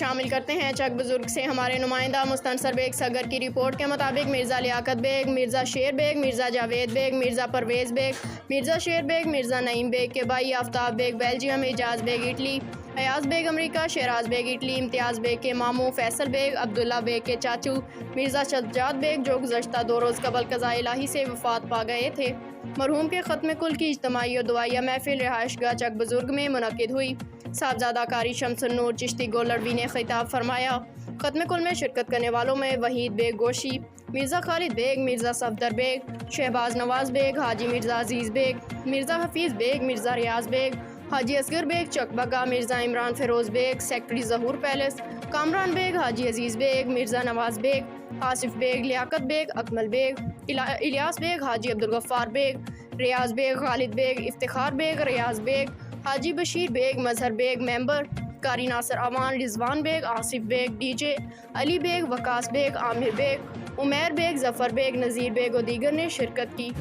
शामिल करते हैं चक बुजुर्ग से हमारे नुमाइंदा मुस्तनसर बेग सगर की रिपोर्ट के मुताबिक मिर्ज़ा लियाकत बेग, मिर्ज़ा शेर बेग, मिर्ज़ा जावेद बेग, मिर्ज़ा परवेज़ बेग, मिर्ज़ा शेर बेग, मिर्ज़ा नईम बेग के भाई Aftab Baig Belgium, Ejaz Baig Italy, Ayaz Baig America, Shahraz Baig Italy, Imtiaz Baig के मामू, फैसल बेग, अब्दुल्ला बेग के चाचू, मिर्ज़ा सज्जाद बेग जो गुज़श्ता 2 रोज़ कबल क़ज़ा इलाही से वफ़ात पा गए थे। मरहूम के ख़त्म कुल की इज्तिमाई और दुआया महफिल रिहाइशगाह चक बुजुर्ग में मुनक़िद हुई। साहबजादा कारी शमसुन नूर चिश्ती गोलड़वी ने खिताब फरमाया। ख़त्म कुल में शिरकत करने वालों में Waheed Baig Goshi, Mirza Khalid Baig, Mirza Safdar Baig, Shahbaz Nawaz Baig, Haji Mirza Aziz Baig, Mirza Hafeez Baig, Mirza Riyaz Baig, Haji Asghar Baig Chakbaga, Mirza Imran Firoz Baig, secretary Zahoor palace, Kamran Baig, Haji Aziz Baig, Mirza Nawaz Baig, Asif Baig, Liaquat Baig, Akmal Baig, Ilyas Baig, Haji Abdul Gaffar Baig, Riyaz Baig, Khalid Baig, Iftikhar Baig, Riyaz Baig, Haji Bashir Baig, Mazhar bag member, Qari Nasar Awan, Rizwan Baig, Asif Baig, DJ Ali Baig, Waqas Baig, Aamir Baig, Umair Baig, Zafar Baig, Nazir Baig और दीगर ने शिरकत की।